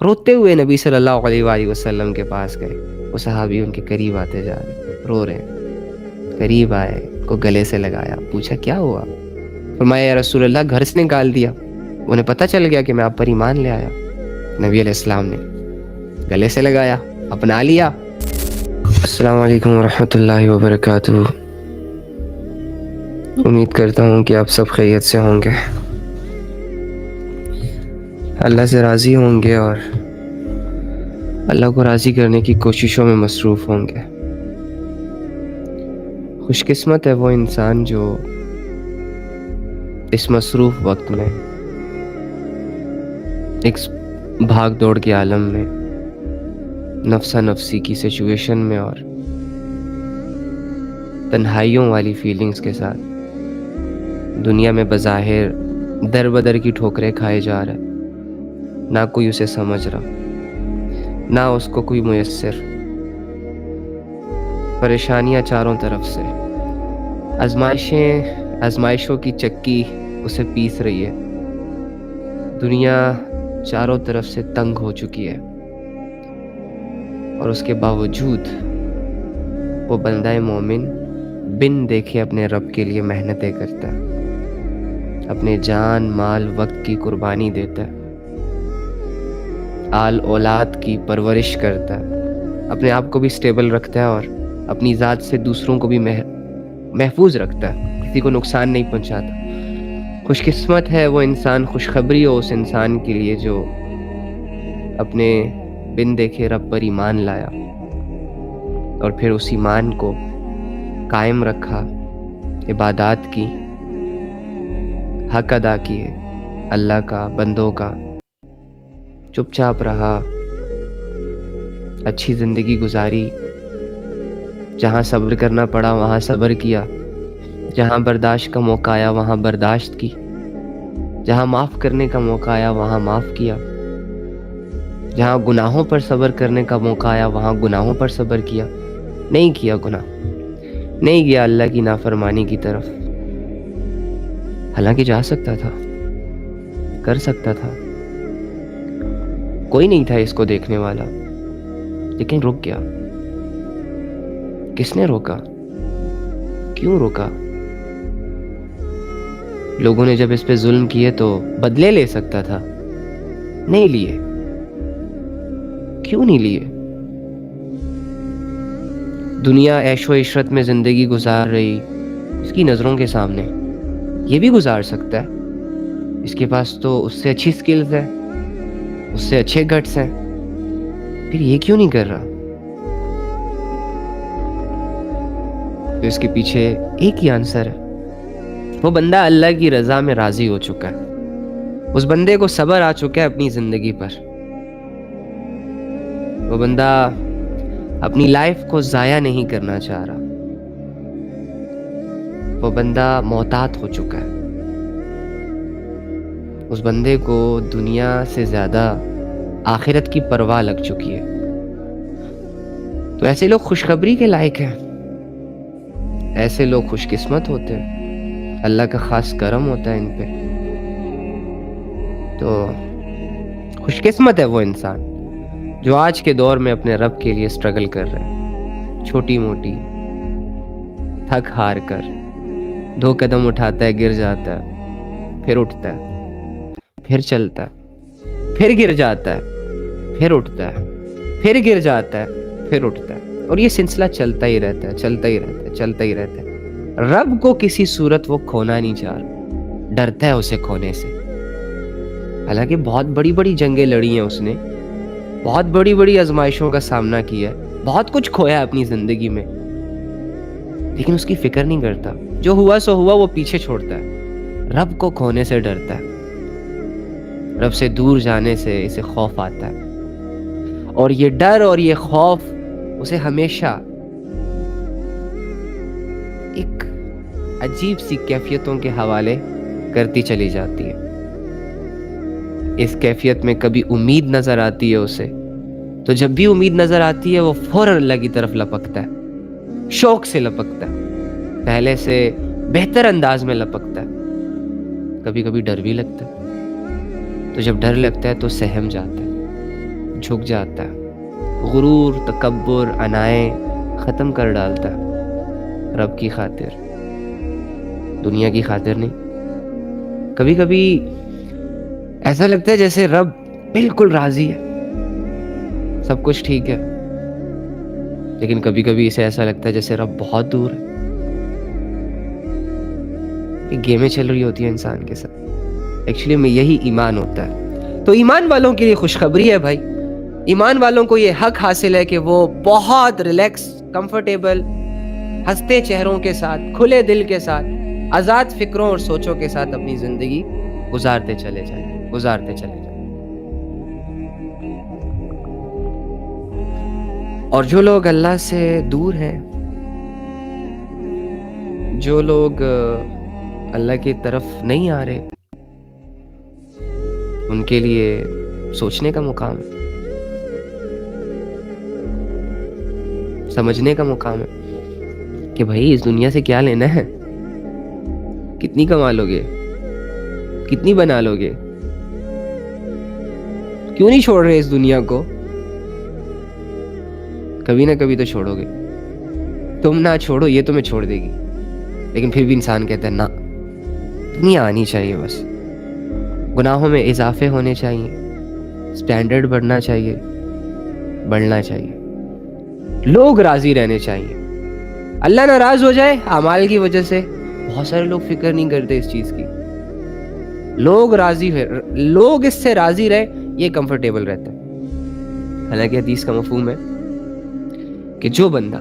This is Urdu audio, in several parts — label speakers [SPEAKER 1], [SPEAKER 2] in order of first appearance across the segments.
[SPEAKER 1] روتے ہوئے نبی صلی اللہ علیہ وآلہ وسلم کے پاس گئے. وہ صحابی ان کے قریب آتے جا رہے, رو رہے ہیں. قریب آئے, کو گلے سے لگایا, پوچھا کیا ہوا؟ فرمایا یا رسول اللہ گھر سے نکال دیا, انہیں پتہ چل گیا کہ میں آپ پر ایمان لے آیا. نبی علیہ السلام نے گلے سے لگایا, اپنا لیا. السلام علیکم ورحمۃ اللہ وبرکاتہ. امید کرتا ہوں کہ آپ سب خیریت سے ہوں گے, اللہ سے راضی ہوں گے اور اللہ کو راضی کرنے کی کوششوں میں مصروف ہوں گے. خوش قسمت ہے وہ انسان جو اس مصروف وقت میں, ایک بھاگ دوڑ کے عالم میں, نفسا نفسی کی سچویشن میں اور تنہائیوں والی فیلنگز کے ساتھ دنیا میں بظاہر در بدر کی ٹھوکریں کھائے جا رہا ہے. نہ کوئی اسے سمجھ رہا, نہ اس کو کوئی میسر. پریشانیاں چاروں طرف سے, آزمائشوں کی چکی اسے پیس رہی ہے. دنیا چاروں طرف سے تنگ ہو چکی ہے اور اس کے باوجود وہ بندہ مومن بن دیکھے اپنے رب کے لیے محنتیں کرتا ہے, اپنے جان مال وقت کی قربانی دیتا ہے, آل اولاد کی پرورش کرتا ہے, اپنے آپ کو بھی سٹیبل رکھتا ہے اور اپنی ذات سے دوسروں کو بھی محفوظ رکھتا ہے, کسی کو نقصان نہیں پہنچاتا. خوش قسمت ہے وہ انسان, خوشخبری ہو اس انسان کے لیے جو اپنے بن دیکھے رب پر ایمان لایا اور پھر اس ایمان کو قائم رکھا, عبادات کی, حق ادا کیے اللہ کا, بندوں کا, چپ چاپ رہا, اچھی زندگی گزاری, جہاں صبر کرنا پڑا وہاں صبر کیا, جہاں برداشت کا موقع آیا وہاں برداشت کی, جہاں معاف کرنے کا موقع آیا وہاں معاف کیا, جہاں گناہوں پر صبر کرنے کا موقع آیا وہاں گناہوں پر صبر کیا. نہیں کیا گناہ, نہیں گیا اللہ کی نافرمانی کی طرف, حالانکہ جا سکتا تھا, کر سکتا تھا, کوئی نہیں تھا اس کو دیکھنے والا, لیکن رک گیا. کس نے روکا؟ کیوں روکا؟ لوگوں نے جب اس پہ ظلم کیے تو بدلے لے سکتا تھا, نہیں لیے. کیوں نہیں لیے؟ دنیا عیش و عشرت میں زندگی گزار رہی اس کی نظروں کے سامنے, یہ بھی گزار سکتا ہے, اس کے پاس تو اس سے اچھی سکلز ہے, اس سے اچھے گٹس ہیں, پھر یہ کیوں نہیں کر رہا؟ تو اس کے پیچھے ایک ہی آنسر ہے, وہ بندہ اللہ کی رضا میں راضی ہو چکا ہے, اس بندے کو صبر آ چکا ہے اپنی زندگی پر, وہ بندہ اپنی لائف کو ضائع نہیں کرنا چاہ رہا, وہ بندہ محتاط ہو چکا ہے. اس بندے کو دنیا سے زیادہ آخرت کی پرواہ لگ چکی ہے. تو ایسے لوگ خوشخبری کے لائق ہیں, ایسے لوگ خوش قسمت ہوتے ہیں, اللہ کا خاص کرم ہوتا ہے ان پہ. تو خوش قسمت ہے وہ انسان جو آج کے دور میں اپنے رب کے لیے سٹرگل کر رہے ہیں, چھوٹی موٹی تھک ہار کر 2 قدم اٹھاتا ہے, گر جاتا ہے, پھر اٹھتا ہے, پھر چلتا ہے, پھر گر جاتا ہے, پھر اٹھتا ہے, پھر گر جاتا ہے, پھر اٹھتا ہے, اور یہ سلسلہ چلتا ہی رہتا ہے, چلتا ہی رہتا ہے, چلتا ہی رہتا ہے. رب کو کسی صورت وہ کھونا نہیں چاہ رہا, ڈرتا ہے اسے کھونے سے. حالانکہ بہت بڑی بڑی جنگیں لڑی ہیں اس نے, بہت بڑی بڑی آزمائشوں کا سامنا کیا ہے, بہت کچھ کھویا اپنی زندگی میں, لیکن اس کی فکر نہیں کرتا. جو ہوا سو ہوا, وہ پیچھے چھوڑتا ہے. رب کو کھونے سے ڈرتا ہے, رب سے دور جانے سے اسے خوف آتا ہے, اور یہ ڈر اور یہ خوف اسے ہمیشہ ایک عجیب سی کیفیتوں کے حوالے کرتی چلی جاتی ہے. اس کیفیت میں کبھی امید نظر آتی ہے اسے, تو جب بھی امید نظر آتی ہے وہ فوراً اللہ کی طرف لپکتا ہے, شوق سے لپکتا ہے, پہلے سے بہتر انداز میں لپکتا ہے. کبھی کبھی ڈر بھی لگتا ہے, تو جب ڈر لگتا ہے تو سہم جاتا ہے, جھک جاتا ہے. غرور، تکبر، انائیں ختم کر ڈالتا ہے. رب کی خاطر، دنیا کی خاطر نہیں. کبھی کبھی ایسا لگتا ہے جیسے رب بالکل راضی ہے، سب کچھ ٹھیک ہے. لیکن کبھی کبھی اسے ایسا لگتا ہے جیسے رب بہت دور ہے. یہ گیمیں چل رہی ہوتی ہیں انسان کے ساتھ. ایکچولی میں یہی ایمان ہوتا ہے. تو ایمان والوں کے لیے خوشخبری ہے بھائی. ایمان والوں کو یہ حق حاصل ہے کہ وہ بہت ریلیکس، کمفرٹیبل، ہنستے چہروں کے ساتھ، کھلے دل کے ساتھ، آزاد فکروں اور سوچوں کے ساتھ اپنی زندگی گزارتے چلے جائیں. اور جو لوگ اللہ سے دور ہیں، جو لوگ اللہ کی طرف نہیں آ رہے، ان کے لیے سوچنے کا مقام ہے، سمجھنے کا مقام ہے کہ بھائی اس دنیا سے کیا لینا ہے. کتنی کما لو گے، کتنی بنا لو گے، کیوں نہیں چھوڑ رہے اس دنیا کو؟ کبھی نہ کبھی تو چھوڑو گے. تم نہ چھوڑو، یہ تمہیں چھوڑ دے گی. لیکن پھر بھی انسان کہتا ہے نا، دنیا آنی چاہیے، بس گناہوں میں اضافے ہونے چاہیے، سٹینڈرڈ بڑھنا چاہیے، لوگ راضی رہنے چاہیے. اللہ ناراض ہو جائے اعمال کی وجہ سے، بہت سارے لوگ فکر نہیں کرتے اس چیز کی. لوگ اس سے راضی رہے، یہ کمفرٹیبل رہتا ہے. حالانکہ حدیث کا مفہوم ہے کہ جو بندہ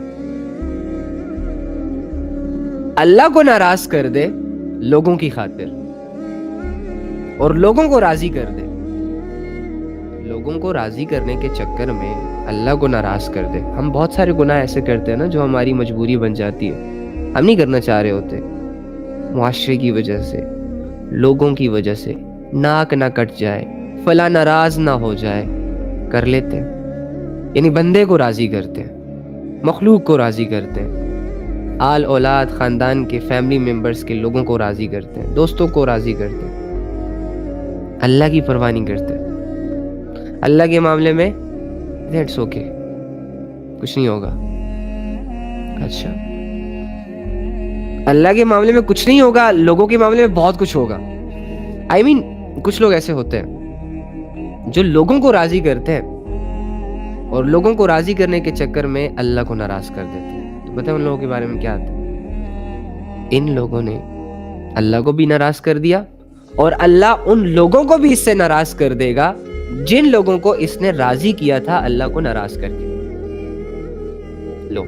[SPEAKER 1] اللہ کو ناراض کر دے لوگوں کی خاطر، اور لوگوں کو راضی کر دے، لوگوں کو راضی کرنے کے چکر میں اللہ کو ناراض کر دے. ہم بہت سارے گناہ ایسے کرتے ہیں نا جو ہماری مجبوری بن جاتی ہے، ہم نہیں کرنا چاہ رہے ہوتے. معاشرے کی وجہ سے، لوگوں کی وجہ سے، ناک نہ کٹ جائے، فلاں ناراض نہ ہو جائے، کر لیتے ہیں. یعنی بندے کو راضی کرتے ہیں، مخلوق کو راضی کرتے ہیں، آل اولاد، خاندان کے، فیملی ممبرز کے لوگوں کو راضی کرتے ہیں، دوستوں کو راضی کرتے ہیں. اللہ کی پرواہ نہیں کرتے. اللہ کے معاملے میں دیٹس اوکے، کچھ نہیں ہوگا. اچھا، اللہ کے معاملے میں کچھ نہیں ہوگا، لوگوں کے معاملے میں بہت کچھ ہوگا. کچھ لوگ ایسے ہوتے ہیں جو لوگوں کو راضی کرتے ہیں اور لوگوں کو راضی کرنے کے چکر میں اللہ کو ناراض کر دیتے ہیں. تو بتائیں ان لوگوں کے بارے میں کیا آتا ہے؟ ان لوگوں نے اللہ کو بھی ناراض کر دیا، اور اللہ ان لوگوں کو بھی اس سے ناراض کر دے گا جن لوگوں کو اس نے راضی کیا تھا اللہ کو ناراض کر کے. لو،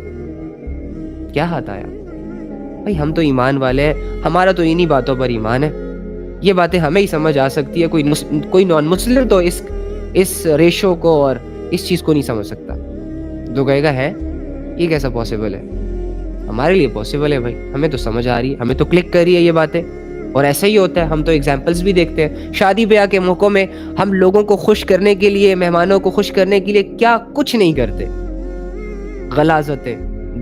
[SPEAKER 1] کیا ہاتھ آیا بھائی. ہم تو ایمان والے ہیں، ہمارا تو انہی باتوں پر ایمان ہے. یہ باتیں ہمیں ہی سمجھ آ سکتی ہے، کوئی نان مسلم تو اس ریشو کو اور اس چیز کو نہیں سمجھ سکتا. جو کہے گا ہے یہ کیسا پاسبل ہے، ہمارے لیے پاسبل ہے بھائی. ہمیں تو سمجھ آ رہی ہے، ہمیں تو کلک کر رہی ہے یہ باتیں. اور ایسا ہی ہوتا ہے. ہم تو ایگزامپلس بھی دیکھتے ہیں شادی بیاہ کے موقعوں میں. ہم لوگوں کو خوش کرنے کے لیے، مہمانوں کو خوش کرنے کے لیے کیا کچھ نہیں کرتے. غلاظتیں،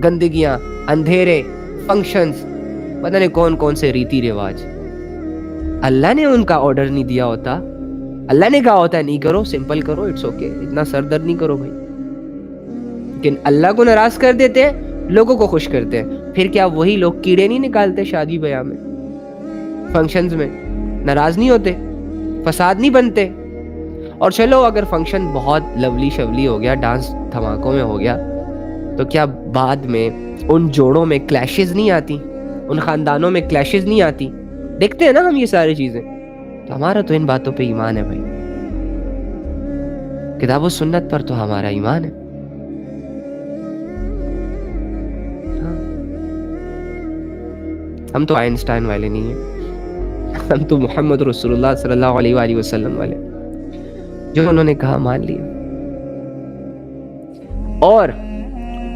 [SPEAKER 1] گندگیاں، اندھیرے، فنکشنز، پتہ نہیں کون کون سے ریتی رواج. اللہ نے ان کا آرڈر نہیں دیا ہوتا. اللہ نے کہا ہوتا ہے نہیں کرو، سمپل کرو، اٹس اوکے، اتنا سر درد نہیں کرو بھائی. لیکن اللہ کو ناراض کر دیتے ہیں، لوگوں کو خوش کرتے ہیں. پھر کیا وہی لوگ کیڑے نہیں نکالتے شادی بیاہ میں، فنکشنز میں؟ ناراض نہیں ہوتے، فساد نہیں بنتے؟ اور چلو اگر فنکشن بہت لولی شولی ہو گیا، ڈانس دھماکوں میں ہو گیا، تو کیا بعد میں ان جوڑوں میں کلیشز نہیں آتی، ان خاندانوں میں کلیشز نہیں آتی؟ دیکھتے ہیں نا ہم یہ ساری چیزیں. تو ہمارا تو ان باتوں پہ ایمان ہے بھائی. کتاب و سنت پر تو ہمارا ایمان ہے. ہم تو آئنسٹائن والے نہیں ہیں، ہم تو محمد رسول اللہ صلی اللہ علیہ وآلہ وسلم والے، جو انہوں نے کہا مان لیا. اور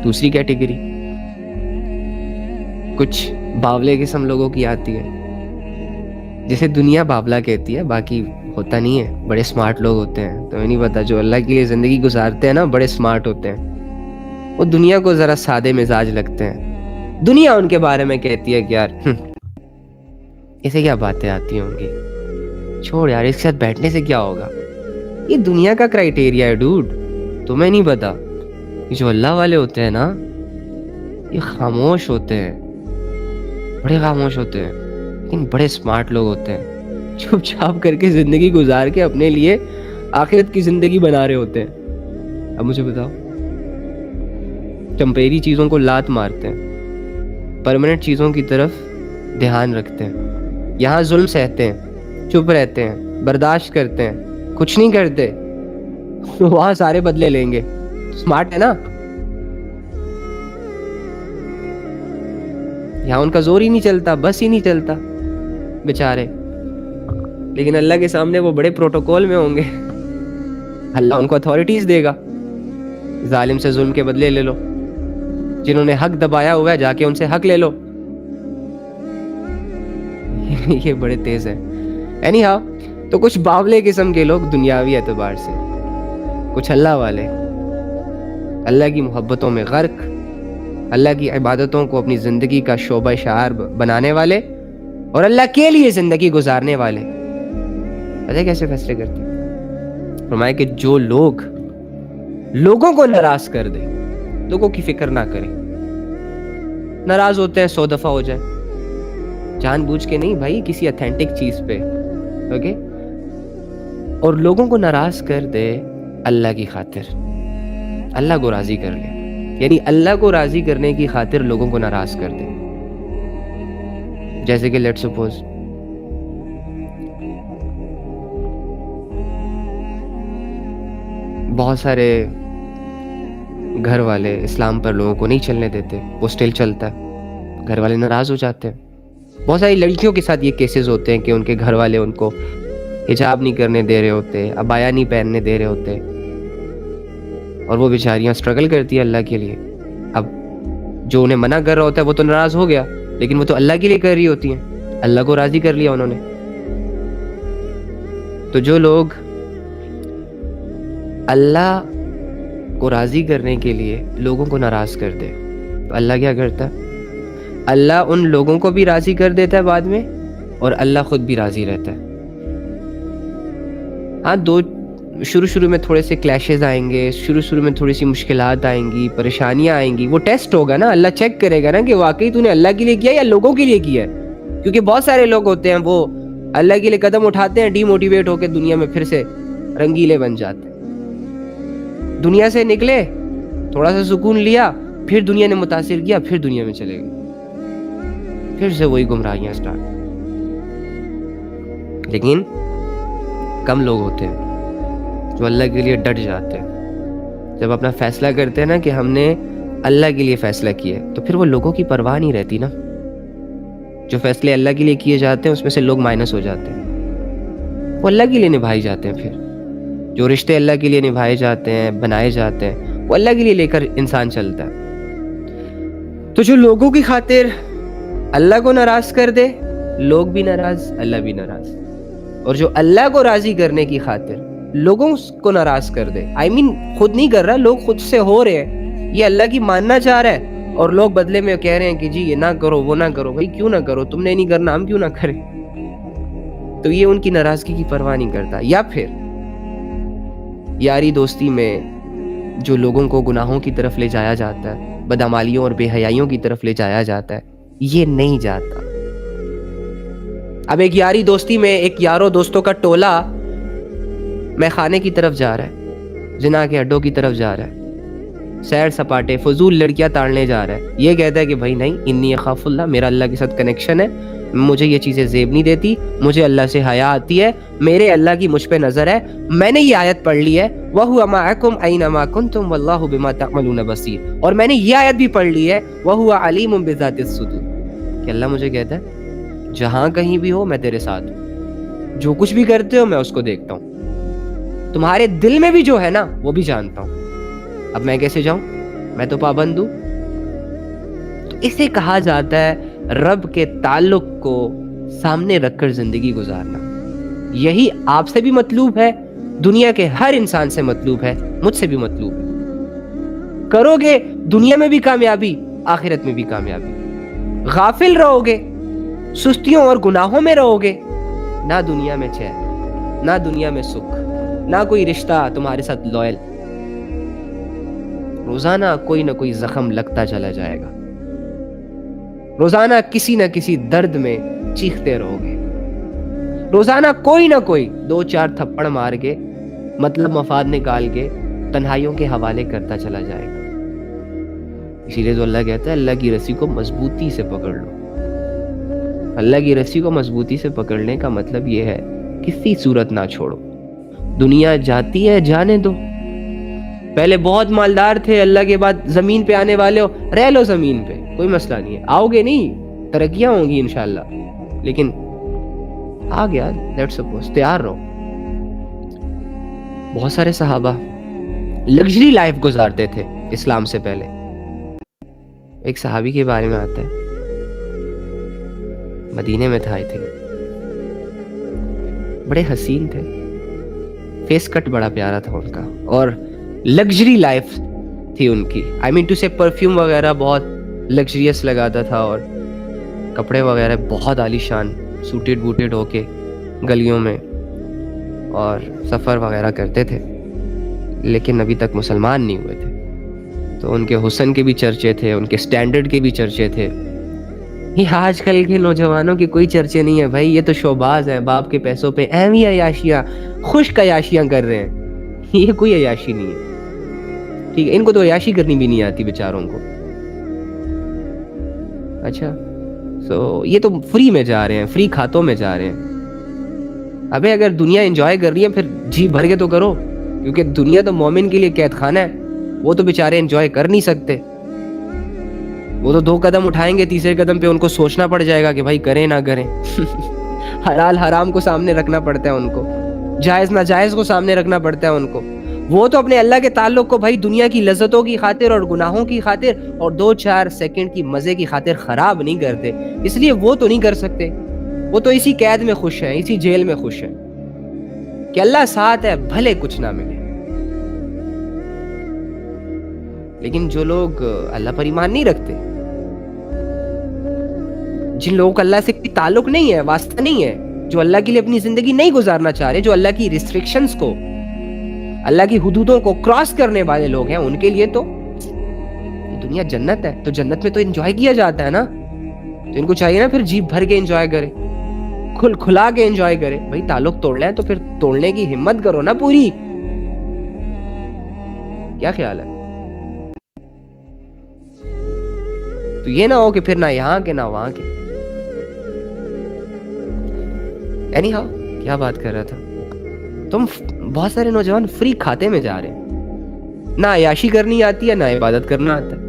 [SPEAKER 1] دوسری کیٹیگری کچھ باولے قسم لوگوں کی آتی ہے، جسے دنیا باولا کہتی ہے، باقی ہوتا نہیں ہے. بڑے سمارٹ لوگ ہوتے ہیں، تمہیں نہیں پتا، جو اللہ کے لیے زندگی گزارتے ہیں نا، بڑے سمارٹ ہوتے ہیں. وہ دنیا کو ذرا سادے مزاج لگتے ہیں. دنیا ان کے بارے میں کہتی ہے کہ یار اسے کیا باتیں آتی ہوں گی، چھوڑ یار، اس کے ساتھ بیٹھنے سے کیا ہوگا. یہ دنیا کا کرائٹیریا ہے ڈوڈ. تمہیں نہیں پتا کہ جو اللہ والے ہوتے ہیں نا یہ خاموش ہوتے ہیں, بڑے خاموش ہوتے ہیں, لیکن بڑے سمارٹ لوگ ہوتے ہیں, چپ چاپ کر کے زندگی گزار کے اپنے لیے آخرت کی زندگی بنا رہے ہوتے ہیں. اب مجھے بتاؤ, ٹمپریری چیزوں کو لات مارتے ہیں, پرماننٹ چیزوں کی طرف دھیان رکھتے ہیں, یہاں ظلم سہتے ہیں, چپ رہتے ہیں, برداشت کرتے ہیں, کچھ نہیں کرتے, وہاں سارے بدلے لیں گے. سمارٹ ہے نا, یہاں ان کا زور ہی نہیں چلتا, بس ہی نہیں چلتا بیچارے, لیکن اللہ کے سامنے وہ بڑے پروٹوکول میں ہوں گے. اللہ ان کو اتھارٹیز دے گا, ظالم سے ظلم کے بدلے لے لو, جنہوں نے حق دبایا ہوا ہے جا کے ان سے حق لے لو. یہ بڑے تیز ہیں. اینی ہاؤ, تو کچھ باولے قسم کے لوگ دنیاوی اعتبار سے, کچھ اللہ والے, اللہ کی محبتوں میں غرق, اللہ کی عبادتوں کو اپنی زندگی کا شعبہ شعار بنانے والے, اور اللہ کے لیے زندگی گزارنے والے. پتہ کیسے فیصلے کرتے ہیں؟ فرمایا کہ جو لوگ لوگوں کو ناراض کر دے, لوگوں کی فکر نہ کرے, ناراض ہوتے ہیں 100 دفعہ ہو جائے, جان بوجھ کے نہیں بھائی, کسی اتھینٹک چیز پہ, اوکے, اور لوگوں کو ناراض کر دے اللہ کی خاطر, اللہ کو راضی کر لے, یعنی اللہ کو راضی کرنے کی خاطر لوگوں کو ناراض کر دے. جیسے کہ لیٹ سپوز بہت سارے گھر والے اسلام پر لوگوں کو نہیں چلنے دیتے, وہ اسٹل چلتا ہے, گھر والے ناراض ہو جاتے ہیں. بہت ساری لڑکیوں کے ساتھ یہ کیسز ہوتے ہیں کہ ان کے گھر والے ان کو حجاب نہیں کرنے دے رہے ہوتے, عبایا نہیں پہننے دے رہے ہوتے, اور وہ بیچاریاں اسٹرگل کرتی ہیں اللہ کے لیے. اب جو انہیں منع کر رہا ہوتا ہے وہ تو ناراض ہو گیا, لیکن وہ تو اللہ کے لیے کر رہی ہوتی ہیں, اللہ کو راضی کر لیا انہوں نے. تو جو لوگ اللہ کو راضی کرنے کے لیے لوگوں کو ناراض کر دے, تو اللہ کیا کرتا ہے؟ اللہ ان لوگوں کو بھی راضی کر دیتا ہے بعد میں, اور اللہ خود بھی راضی رہتا ہے. ہاں, شروع میں تھوڑے سے کلیشز آئیں گے, شروع میں تھوڑی سی مشکلات آئیں گی, پریشانیاں آئیں گی, وہ ٹیسٹ ہوگا نا, اللہ چیک کرے گا نا کہ واقعی تو نے اللہ کے لیے کیا یا لوگوں کے لیے کیا ہے. کیونکہ بہت سارے لوگ ہوتے ہیں وہ اللہ کے لیے قدم اٹھاتے ہیں, ڈی موٹیویٹ ہو کے دنیا میں پھر سے رنگیلے بن جاتے ہیں. دنیا سے نکلے, تھوڑا سا سکون لیا, پھر دنیا نے متاثر کیا, پھر دنیا میں چلے گئے, پھر سے وہی گمراہیاں سٹارٹ. لیکن کم لوگ ہوتے ہیں جو اللہ کے لیے ڈٹ جاتے ہیں. جب اپنا فیصلہ کرتے ہیں نا کہ ہم نے اللہ کے لیے فیصلہ کیا ہے, تو پھر وہ لوگوں کی پرواہ نہیں رہتی نا. جو فیصلے اللہ کے لیے کیے جاتے ہیں اس میں سے لوگ مائنس ہو جاتے ہیں, وہ اللہ کے لیے نبھائی جاتے ہیں. پھر جو رشتے اللہ کے لیے نبھائے جاتے ہیں, بنائے جاتے ہیں, وہ اللہ کے لیے لے کر انسان چلتا ہے. تو جو لوگوں کی خاطر اللہ کو ناراض کر دے, لوگ بھی ناراض, اللہ بھی ناراض. اور جو اللہ کو راضی کرنے کی خاطر لوگوں کو ناراض کر دے, خود نہیں کر رہا, لوگ خود سے ہو رہے ہیں, یہ اللہ کی ماننا چاہ رہا ہے, اور لوگ بدلے میں کہہ رہے ہیں کہ جی یہ نہ کرو, وہ نہ کرو. بھائی کیوں نہ کرو, تم نے نہیں کرنا, ہم کیوں نہ کریں؟ تو یہ ان کی ناراضگی کی پرواہ نہیں کرتا. یا پھر یاری دوستی میں جو لوگوں کو گناہوں کی طرف لے جایا جاتا ہے, بدعمالیوں اور بے حیائیوں کی طرف لے جایا جاتا ہے, یہ نہیں جاتا. اب ایک یاری دوستی میں ایک یاروں دوستوں کا ٹولہ میں خانے کی طرف جا رہا ہے, زنا کے اڈوں کی طرف جا رہا ہے, سیر سپاٹے فضول لڑکیاں تاڑنے جا رہا ہے. یہ کہتا ہے کہ بھائی نہیں, انی اخاف اللہ, میرا اللہ کے ساتھ کنیکشن ہے, مجھے یہ چیزیں زیب نہیں دیتی, مجھے اللہ سے حیا آتی ہے, میرے اللہ کی مجھ پہ نظر ہے, میں نے یہ آیت پڑھ لی ہے, وَهُوَ مَعَكُمْ أَيْنَمَا كُنْتُمْ وَاللَّهُ بِمَا تَعْمَلُونَ بَصِيرٌ, اور میں نے یہ آیت بھی پڑھ لی ہے, وَهُوَ عَلِيمٌ بِذَاتِ الصُّدُورِ, کہ اللہ مجھے کہتا ہے جہاں کہیں بھی ہو میں تیرے ساتھ ہوں, جو کچھ بھی کرتے ہو میں اس کو دیکھتا ہوں, تمہارے دل میں بھی جو ہے نا وہ بھی جانتا ہوں. اب میں کیسے جاؤں, میں تو پابند ہوں. تو اسے کہا جاتا ہے رب کے تعلق کو سامنے رکھ کر زندگی گزارنا. یہی آپ سے بھی مطلوب ہے, دنیا کے ہر انسان سے مطلوب ہے, مجھ سے بھی مطلوب ہے. کرو گے دنیا میں بھی کامیابی, آخرت میں بھی کامیابی. غافل رہو گے, سستیوں اور گناہوں میں رہو گے, نہ دنیا میں چین, نہ دنیا میں سکھ, نہ کوئی رشتہ تمہارے ساتھ لوئل. روزانہ کوئی نہ کوئی زخم لگتا چلا جائے گا، روزانہ کسی نہ کسی درد میں چیختے رہو گے، روزانہ کوئی نہ کوئی 2-4 تھپڑ مار کے مطلب مفاد نکال کے تنہائیوں کے حوالے کرتا چلا جائے گا۔ اسی لیے تو اللہ کہتا ہے اللہ کی رسی کو مضبوطی سے پکڑ لو۔ اللہ کی رسی کو مضبوطی سے پکڑنے کا مطلب یہ ہے کسی صورت نہ چھوڑو۔ دنیا جاتی ہے، جانے دو۔ پہلے بہت مالدار تھے، اللہ کے بعد زمین پہ آنے والے ہو، رہ لو زمین پہ، کوئی مسئلہ نہیں ہے، آؤ گے نہیں، ترقیاں ہوں گی انشاءاللہ، لیکن آ گیا، لیٹس سپوز، تیار رہو۔ بہت سارے صحابہ لگژری لائف گزارتے تھے اسلام سے پہلے۔ ایک صحابی کے بارے میں آتا ہے، مدینے میں تھا، بڑے حسین تھے، فیس کٹ بڑا پیارا تھا ان کا، اور لگژری لائف تھی ان کی، آئی مین ٹو سے پرفیوم وغیرہ بہت لگژریس لگاتا تھا، اور کپڑے وغیرہ بہت عالی شان سوٹیڈ بوٹیڈ ہو کے گلیوں میں اور سفر وغیرہ کرتے تھے، لیکن ابھی تک مسلمان نہیں ہوئے تھے۔ تو ان کے حسن کے بھی چرچے تھے، ان کے سٹینڈرڈ کے بھی چرچے تھے۔ یہ آج کل کے نوجوانوں کے کوئی چرچے نہیں ہیں بھائی، یہ تو شوباز ہیں، باپ کے پیسوں پہ اہمی عیاشیاں، خشک عیاشیاں کر رہے ہیں، یہ کوئی عیاشی نہیں ہے، ٹھیک ہے، ان کو تو عیاشی کرنی بھی نہیں آتی بیچاروں کو۔ اچھا، سو یہ تو فری میں جا رہے ہیں، فری کھاتوں میں جا رہے ہیں۔ ابے اگر دنیا انجوائے کر رہی ہے پھر جی بھر کے تو کرو، کیونکہ دنیا تو مومن کے لیے قید خانہ ہے، وہ تو بیچارے انجوائے کر نہیں سکتے، وہ تو 2 قدم اٹھائیں گے، تیسرے قدم پہ ان کو سوچنا پڑ جائے گا کہ بھائی کریں نہ کریں۔ حلال حرام کو سامنے رکھنا پڑتا ہے ان کو، جائز ناجائز کو سامنے رکھنا پڑتا ہے ان کو۔ وہ تو اپنے اللہ کے تعلق کو بھائی دنیا کی لذتوں کی خاطر اور گناہوں کی خاطر اور 2-4 سیکنڈ کی مزے کی خاطر خراب نہیں کرتے، اس لیے وہ تو نہیں کر سکتے، وہ تو اسی قید میں خوش ہیں، اسی جیل میں خوش ہیں کہ اللہ ساتھ ہے بھلے کچھ نہ ملے۔ لیکن جو لوگ اللہ پر ایمان نہیں رکھتے، جن لوگوں کا اللہ سے کوئی تعلق نہیں ہے، واسطہ نہیں ہے، جو اللہ کے لیے اپنی زندگی نہیں گزارنا چاہ رہے، جو اللہ کی ریسٹرکشنز کو، اللہ کی حدودوں کو کراس کرنے والے لوگ ہیں، ان کے لیے تو یہ دنیا جنت ہے، تو جنت میں تو انجوائے کیا جاتا ہے نا، تو ان کو چاہیے نا پھر جیب بھر کے انجوائے کرے، کھلا کے انجوائے کرے۔ بھائی تعلق توڑنا ہے تو پھر توڑنے کی ہمت کرو نا پوری، کیا خیال ہے؟ تو یہ نہ ہو کہ پھر نہ یہاں کے نہ وہاں کے۔ اینی ہاؤ، کیا بات کر رہا تھا؟ تم بہت سارے نوجوان فری کھاتے میں جا رہے ہیں، نہ عیاشی کرنی آتی ہے، نہ عبادت کرنا آتا ہے،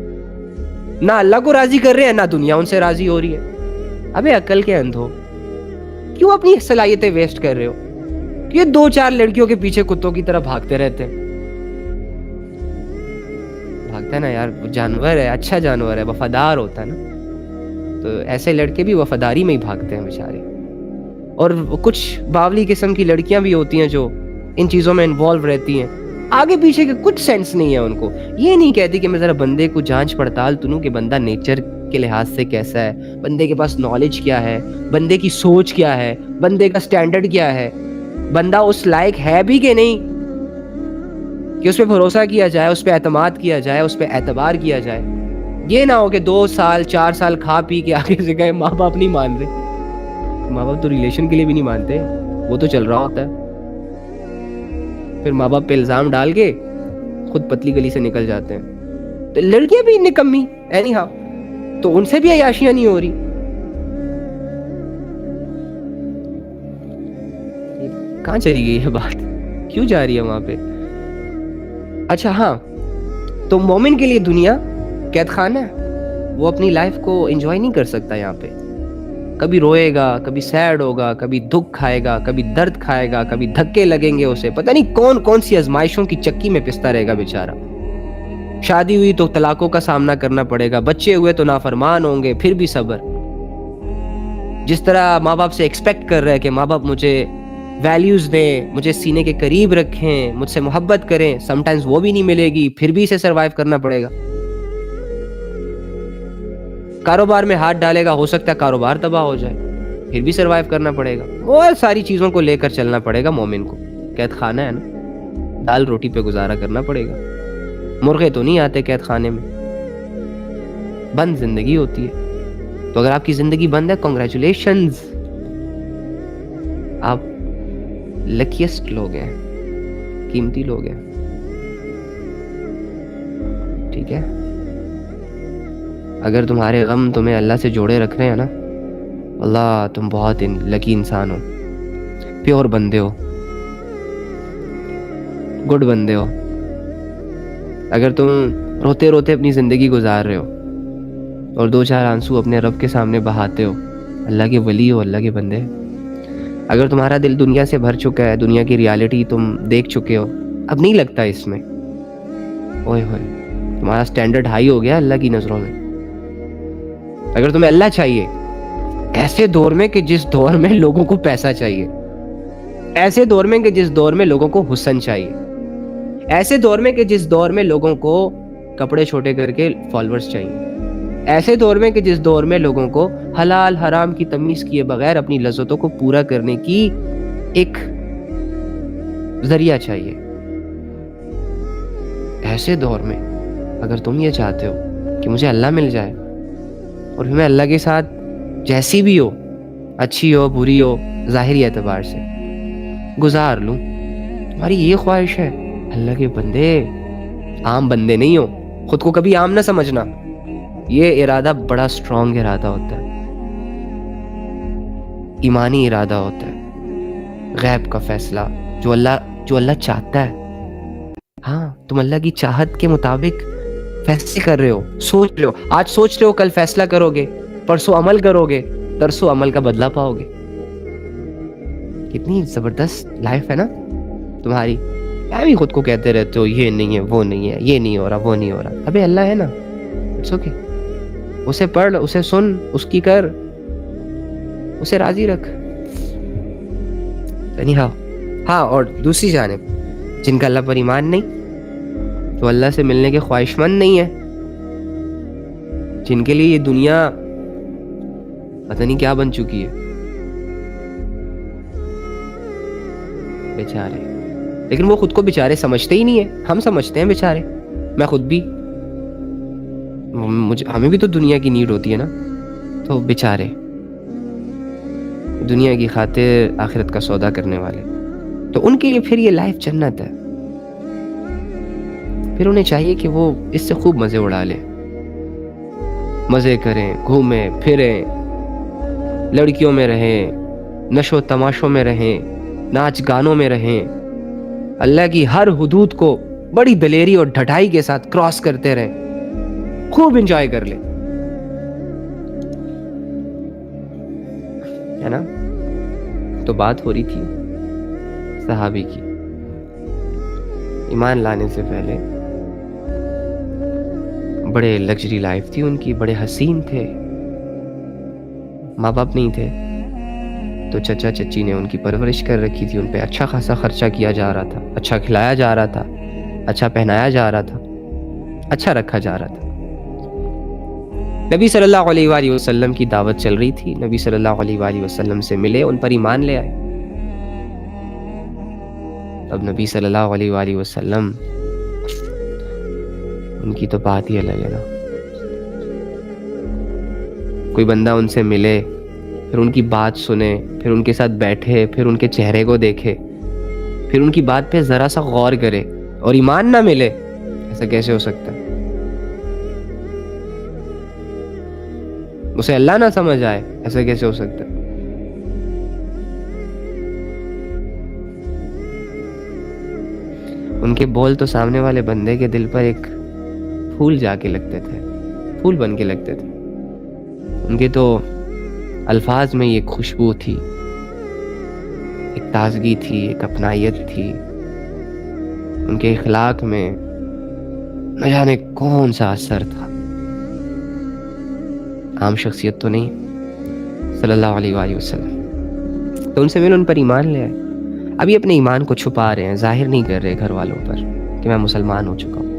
[SPEAKER 1] نہ اللہ کو راضی کر رہے ہیں، نہ دنیا ان سے راضی ہو رہی ہے۔ ابے عقل کے اندھو، کیوں اپنی صلاحیتیں ویسٹ کر رہے ہو؟ کہ 2-4 لڑکیوں کے پیچھے کتوں کی طرح بھاگتے رہتے ہیں؟ بھاگتا ہے نا یار، جانور ہے، اچھا جانور ہے، وفادار ہوتا ہے نا، تو ایسے لڑکے بھی وفاداری میں ہی بھاگتے ہیں بیچارے۔ اور کچھ باولی قسم کی لڑکیاں بھی ہوتی ہیں جو ان چیزوں میں انوالو رہتی ہیں، آگے پیچھے کے کچھ سینس نہیں ہے ان کو، یہ نہیں کہتی کہ میں ذرا بندے کو جانچ پڑتال تنوں کہ بندہ نیچر کے لحاظ سے کیسا ہے، بندے کے پاس نالج کیا ہے، بندے کی سوچ کیا ہے، بندے کا سٹینڈرڈ کیا ہے، بندہ اس لائق ہے بھی کہ نہیں کہ اس پہ بھروسہ کیا جائے، اس پہ اعتماد کیا جائے، اس پہ اعتبار کیا جائے۔ یہ نہ ہو کہ 2 سال 4 سال کھا پی کے آگے سے گئے، ماں باپ نہیں مان رہے، ماں باپ تو ریلیشن کے لیے بھی نہیں مانتے، وہ تو چل رہا ہوتا ہے، پھر ماں باپ پہ الزام ڈال کے خود پتلی گلی سے نکل جاتے ہیں۔ تو لڑکیاں بھی نکمی، اینی ہاؤ، تو ان سے بھی عیاشیاں نہیں ہو رہی۔ کہاں چلی گئی یہ بات، کیوں جا رہی ہے وہاں پہ؟ اچھا ہاں، تو مومن کے لیے دنیا قید خانہ ہے، وہ اپنی لائف کو انجوائے نہیں کر سکتا یہاں پہ، کبھی روئے گا، کبھی سیڈ ہوگا، کبھی دکھ کھائے گا، کبھی درد کھائے گا، کبھی دھکے لگیں گے اسے، پتہ نہیں کون کون سی آزمائشوں کی چکی میں پستا رہے گا بیچارہ۔ شادی ہوئی تو طلاقوں کا سامنا کرنا پڑے گا، بچے ہوئے تو نافرمان ہوں گے، پھر بھی صبر۔ جس طرح ماں باپ سے ایکسپیکٹ کر رہے ہیں کہ ماں باپ مجھے ویلیوز دیں، مجھے سینے کے قریب رکھیں، مجھ سے محبت کریں، سم ٹائمز وہ بھی نہیں ملے گی، پھر بھی اسے سروائیو کرنا پڑے گا۔ کاروبار میں ہاتھ ڈالے گا، ہو سکتا ہے کاروبار تباہ ہو جائے، پھر بھی سروائیو کرنا پڑے گا۔ اور ساری چیزوں کو لے کر چلنا پڑے گا مومن کو، قید خانہ ہے نا، دال روٹی پہ گزارا کرنا پڑے گا۔ مرغے تو نہیں آتے قید خانے میں، بند زندگی ہوتی ہے. تو اگر آپ کی زندگی بند ہے، کنگریچولیشنز، آپ لکیسٹ لوگ ہیں، قیمتی لوگ ہیں. ٹھیک ہے، اگر تمہارے غم تمہیں اللہ سے جوڑے رکھ رہے ہیں نا، اللہ تم بہت لکی انسان ہو، پیور بندے ہو، گڈ بندے ہو. اگر تم روتے روتے اپنی زندگی گزار رہے ہو اور 2-4 آنسو اپنے رب کے سامنے بہاتے ہو، اللہ کے ولی ہو، اللہ کے بندے. اگر تمہارا دل دنیا سے بھر چکا ہے، دنیا کی ریالٹی تم دیکھ چکے ہو، اب نہیں لگتا اس میں، اوئے ہوئے تمہارا سٹینڈرڈ ہائی ہو گیا اللہ کی نظروں میں. اگر تمہیں اللہ چاہیے ایسے دور میں کہ جس دور میں لوگوں کو پیسہ چاہیے، ایسے دور میں کہ جس دور میں لوگوں کو حسن چاہیے، ایسے دور میں کہ جس دور میں لوگوں کو کپڑے چھوٹے کر کے فالوورز چاہیے، ایسے دور میں کہ جس دور میں لوگوں کو حلال حرام کی تمیز کیے بغیر اپنی لذتوں کو پورا کرنے کی ایک ذریعہ چاہیے، ایسے دور میں اگر تم یہ چاہتے ہو کہ مجھے اللہ مل جائے اور میں اللہ کے ساتھ جیسی بھی ہو، اچھی ہو بری ہو، ظاہری اعتبار سے گزار لوں، تمہاری یہ خواہش ہے، اللہ کے بندے عام بندے نہیں ہو. خود کو کبھی عام نہ سمجھنا، یہ ارادہ بڑا اسٹرانگ ارادہ ہوتا ہے، ایمانی ارادہ ہوتا ہے، غیب کا فیصلہ جو اللہ چاہتا ہے. ہاں، تم اللہ کی چاہت کے مطابق فیصلے کر رہے ہو، سوچ رہے ہو، آج سوچ رہے ہو، کل فیصلہ کرو گے، پرسوں عمل کرو گے، ترسوں عمل کا بدلہ پاؤ گے. کتنی زبردست لائف ہے نا تمہاری. بھی خود کو کہتے رہتے ہو یہ نہیں ہے، وہ نہیں ہے، یہ نہیں ہو رہا، وہ نہیں ہو رہا. ابے اللہ ہے نا، اٹس اوکے، اسے پڑھ، اسے سن، اس کی کر، اسے راضی رکھ. ہاں، اور دوسری جانب جن کا اللہ پر ایمان نہیں، تو اللہ سے ملنے کے خواہش مند نہیں ہے، جن کے لیے یہ دنیا پتہ نہیں کیا بن چکی ہے، بیچارے. لیکن وہ خود کو بیچارے سمجھتے ہی نہیں ہے، ہم سمجھتے ہیں بیچارے، میں خود بھی، ہمیں بھی تو دنیا کی نیڈ ہوتی ہے نا. تو بیچارے دنیا کی خاطر آخرت کا سودا کرنے والے، تو ان کے لیے پھر یہ لائف جنت ہے. پھر انہیں چاہیے کہ وہ اس سے خوب مزے اڑا لیں، مزے کریں، گھومیں پھریں، لڑکیوں میں رہیں، نشو تماشوں میں رہیں، ناچ گانوں میں رہیں، اللہ کی ہر حدود کو بڑی دلیری اور ڈھٹائی کے ساتھ کراس کرتے رہیں، خوب انجوائے کر لیں، ہے نا. تو بات ہو رہی تھی صحابی کی، ایمان لانے سے پہلے بڑے لگژری لائف تھی ان کی، بڑے حسین تھے، ماں باپ نہیں تھے، تو چچا چچی نے ان کی پرورش کر رکھی تھی، ان پہ اچھا خاصا خرچہ کیا جا رہا تھا، اچھا کھلایا جا رہا تھا، اچھا پہنایا جا رہا تھا، اچھا رکھا جا رہا تھا. نبی صلی اللہ علیہ وآلہ وسلم کی دعوت چل رہی تھی، نبی صلی اللہ علیہ وآلہ وسلم سے ملے، ان پر ایمان لے آئے. اب نبی صلی اللہ علیہ وآلہ وسلم، ان کی تو بات ہی الگ ہے نا. کوئی بندہ ان سے ملے، پھر ان کی بات سنے، پھر ان کے ساتھ بیٹھے، پھر ان کے چہرے کو دیکھے، پھر ان کی بات پہ ذرا سا غور کرے اور ایمان نہ ملے، ایسا کیسے ہو سکتا ہے؟ اسے اللہ نہ سمجھ آئے، ایسا کیسے ہو سکتا ہے؟ ان کے بول تو سامنے والے بندے کے دل پر ایک پھول جا کے لگتے تھے، پھول بن کے لگتے تھے. ان کے تو الفاظ میں ایک خوشبو تھی، ایک تازگی تھی، ایک اپنائیت تھی. ان کے اخلاق میں نہ جانے کون سا اثر تھا. عام شخصیت تو نہیں، صلی اللہ علیہ وآلہ وسلم. تو ان سے مل، ان پر ایمان لے آئے. ابھی اپنے ایمان کو چھپا رہے ہیں، ظاہر نہیں کر رہے گھر والوں پر کہ میں مسلمان ہو چکا ہوں،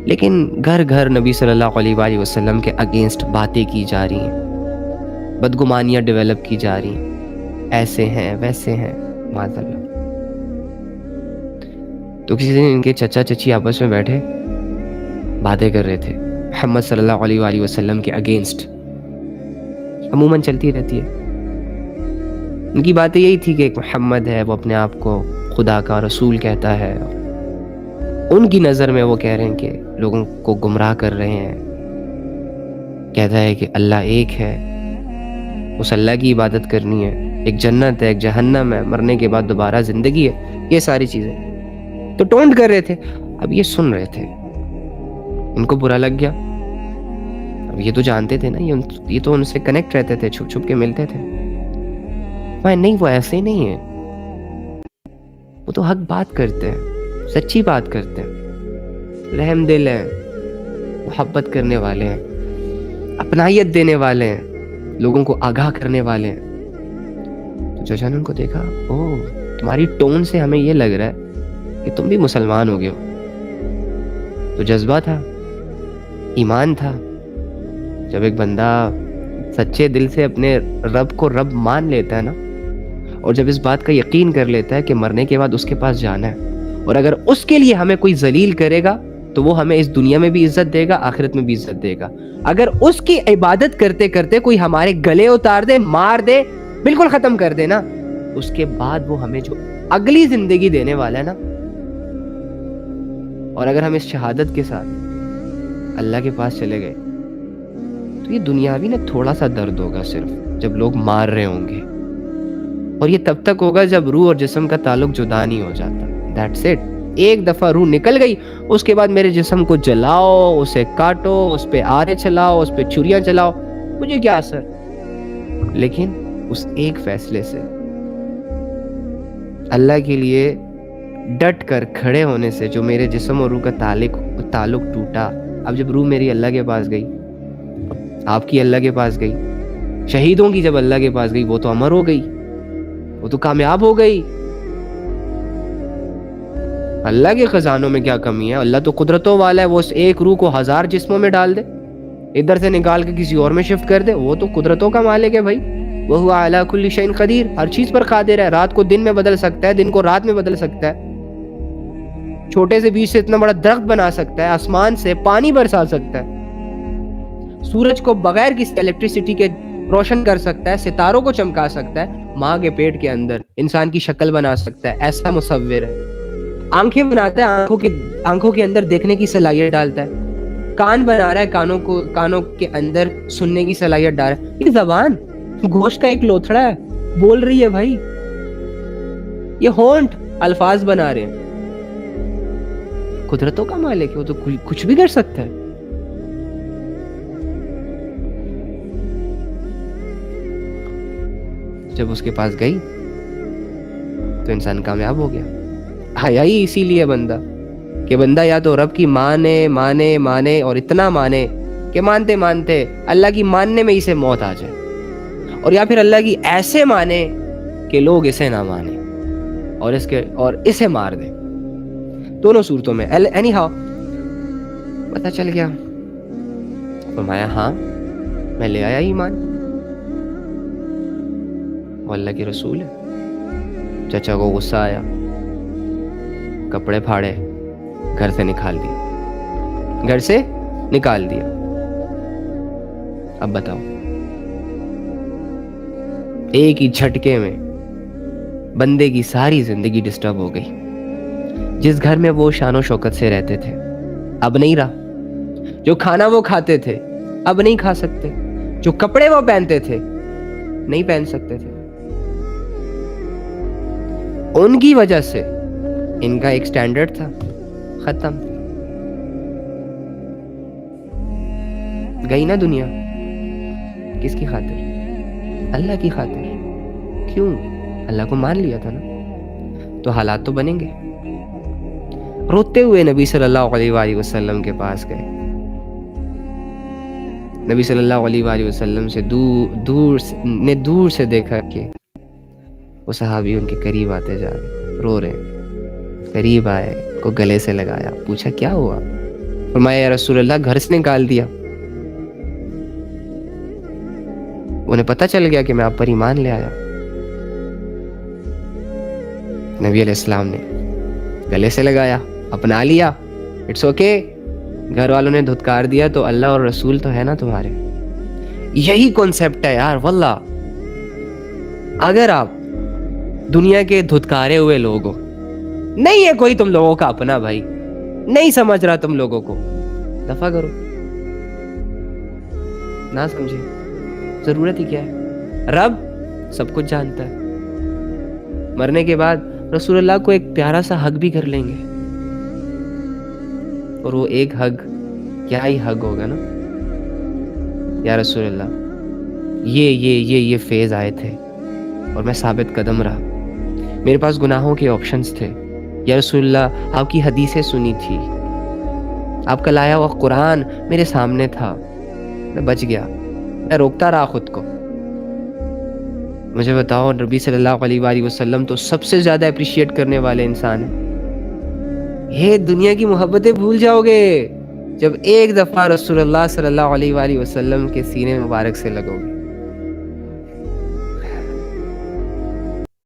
[SPEAKER 1] لیکن گھر گھر نبی صلی اللہ علیہ وآلہ وسلم کے اگینسٹ باتیں کی جا رہی ہیں، بدگمانیاں ڈیولپ کی جا رہی ہیں، ایسے ہیں ویسے ہیں، معاذ اللہ. تو کسی دن ان کے چچا چچی آپس میں بیٹھے باتیں کر رہے تھے محمد صلی اللہ علیہ وآلہ وسلم کے اگینسٹ، عموماً چلتی رہتی ہے۔ ان کی باتیں یہی تھی کہ ایک محمد ہے، وہ اپنے آپ کو خدا کا رسول کہتا ہے، ان کی نظر میں وہ کہہ رہے ہیں کہ لوگوں کو گمراہ کر رہے ہیں، کہتا ہے کہ اللہ ایک ہے، اس اللہ کی عبادت کرنی ہے، ایک جنت ہے، ایک جہنم ہے، مرنے کے بعد دوبارہ زندگی ہے، یہ ساری چیزیں تو ٹونٹ کر رہے تھے۔ اب یہ سن رہے تھے، ان کو برا لگ گیا۔ اب یہ تو جانتے تھے نا، یہ تو ان سے کنیکٹ رہتے تھے، چھپ چھپ کے ملتے تھے۔ نہیں، وہ ایسے نہیں ہیں، وہ تو حق بات کرتے ہیں، سچی بات کرتے ہیں، رحم دل ہیں، محبت کرنے والے ہیں، اپنائیت دینے والے ہیں، لوگوں کو آگاہ کرنے والے ہیں۔ تو چچا نے ان کو دیکھا، اوہ تمہاری ٹون سے ہمیں یہ لگ رہا ہے کہ تم بھی مسلمان ہو گئے ہو۔ تو جذبہ تھا، ایمان تھا۔ جب ایک بندہ سچے دل سے اپنے رب کو رب مان لیتا ہے نا، اور جب اس بات کا یقین کر لیتا ہے کہ مرنے کے بعد اس کے پاس جانا ہے، اور اگر اس کے لیے ہمیں کوئی ذلیل کرے گا تو وہ ہمیں اس دنیا میں بھی عزت دے گا، آخرت میں بھی عزت دے گا۔ اگر اس کی عبادت کرتے کرتے کوئی ہمارے گلے اتار دے، مار دے، بالکل ختم کر دے نا، اس کے بعد وہ ہمیں جو اگلی زندگی دینے والا ہے نا، اور اگر ہم اس شہادت کے ساتھ اللہ کے پاس چلے گئے تو یہ دنیاوی نا تھوڑا سا درد ہوگا صرف، جب لوگ مار رہے ہوں گے، اور یہ تب تک ہوگا جب روح اور جسم کا تعلق جدا نہیں ہو جاتا۔ That's it۔ ایک دفعہ روح نکل گئی، اس کے بعد میرے جسم کو جلاؤ، اسے کاٹو، اس پہ آرے چلاؤ، اس پہ چھریاں چلاؤ، مجھے کیا اثر۔ لیکن اس ایک فیصلے سے، اللہ کے لیے ڈٹ کر کھڑے ہونے سے، جو میرے جسم اور روح کا تعلق ٹوٹا۔ اب جب روح میری اللہ کے پاس گئی، آپ کی اللہ کے پاس گئی، شہیدوں کی جب اللہ کے پاس گئی، وہ تو امر ہو گئی، وہ تو کامیاب ہو گئی۔ اللہ کے خزانوں میں کیا کمی ہے؟ اللہ تو قدرتوں والا ہے، وہ اس ایک روح کو 1000 جسموں میں ڈال دے، ادھر سے نکال کے کسی اور میں شفٹ کر دے، وہ تو قدرتوں کا مالک ہے بھائی۔ وَهُوَ عَلَى كُلِّ شَيْءٍ قدیر، ہر چیز پر قادر ہے، رات کو دن میں بدل سکتا ہے، دن کو رات میں بدل سکتا ہے، چھوٹے سے بیج سے اتنا بڑا درخت بنا سکتا ہے، آسمان سے پانی برسا سکتا ہے، سورج کو بغیر کسی الیکٹریسٹی کے روشن کر سکتا ہے، ستاروں کو چمکا سکتا ہے، ماں کے پیٹ کے اندر انسان کی شکل بنا سکتا ہے، ایسا مصور ہے، آنکھیں بناتا ہے، آنکھوں کے اندر دیکھنے کی صلاحیت ڈالتا ہے، کان بنا رہا ہے، کانوں کے اندر سننے کی صلاحیت ڈال رہا ہے۔ یہ زبان گوشت کا ایک لوتھڑا ہے، بول رہی ہے بھائی، یہ ہونٹ الفاظ بنا رہے ہیں، قدرتوں کا مالک ہے، وہ تو کچھ بھی کر سکتا ہے۔ جب اس کے پاس گئی تو انسان کامیاب ہو گیا۔ آیا ہی اسی لیے بندہ، کہ بندہ یا تو رب کی مانے اور اتنا مانے کہ مانتے مانتے اللہ کی ماننے میں اسے موت آ جائے، اور یا پھر اللہ کی ایسے مانے کہ لوگ اسے نہ مانے اور اسے مار دیں۔ دونوں صورتوں میں اینی ہاؤ پتہ چل گیا، فرمایا ہاں میں لے آیا ایمان، وہ اللہ کے رسول ہے۔ چچا کو غصہ آیا، کپڑے پھاڑے، گھر سے نکال دیا۔ اب بتاؤ، ایک ہی جھٹکے میں بندے کی ساری زندگی ڈسٹرب ہو گئی۔ جس گھر میں وہ شان و شوکت سے رہتے تھے اب نہیں رہا، جو کھانا وہ کھاتے تھے اب نہیں کھا سکتے، جو کپڑے وہ پہنتے تھے نہیں پہن سکتے تھے۔ ان کی وجہ سے ان کا ایک سٹینڈرڈ تھا، ختم، گئی نا دنیا۔ کس کی خاطر؟ اللہ کی خاطر۔ کیوں؟ اللہ کو مان لیا تھا نا، تو حالات تو بنیں گے۔ روتے ہوئے نبی صلی اللہ علیہ وآلہ وسلم کے پاس گئے، نبی صلی اللہ علیہ وآلہ وسلم سے دور سے دیکھا کہ وہ صحابی ان کے قریب آتے جا رہے، رو رہے ہیں، قریب آئے، کو گلے سے لگایا، پوچھا کیا ہوا؟ فرمایا یا رسول اللہ گھر سے نکال دیا، انہیں پتہ چل گیا کہ میں آپ پر ایمان لے آیا۔ نبی علیہ السلام نے گلے سے لگایا، اپنا لیا، اٹس اوکے، گھر والوں نے دھتکار دیا تو اللہ اور رسول تو ہے نا تمہارے. یہی کانسیپٹ ہے یار واللہ. اگر آپ دنیا کے دھتکارے ہوئے لوگ ہو, نہیں ہے کوئی تم لوگوں کا اپنا بھائی, نہیں سمجھ رہا تم لوگوں کو, دفع کرو, نہ سمجھے, ضرورت ہی کیا ہے. رب سب کچھ جانتا ہے. مرنے کے بعد رسول اللہ کو ایک پیارا سا حگ بھی کر لیں گے, اور وہ ایک حگ کیا ہی حگ ہوگا نا. یا رسول اللہ یہ فیز آئے تھے اور میں ثابت قدم رہا, میرے پاس گناہوں کے آپشنز تھے. یا رسول اللہ آپ کی حدیثیں سنی تھی, آپ کا لایا ہوا قرآن میرے سامنے تھا, میں بچ گیا, میں روکتا رہا خود کو. مجھے بتاؤ, نبی صلی اللہ علیہ وآلہ وسلم تو سب سے زیادہ اپریشیٹ کرنے والے انسان ہیں. یہ دنیا کی محبتیں بھول جاؤ گے جب ایک دفعہ رسول اللہ صلی اللہ علیہ وآلہ وسلم کے سینے مبارک سے لگو گے.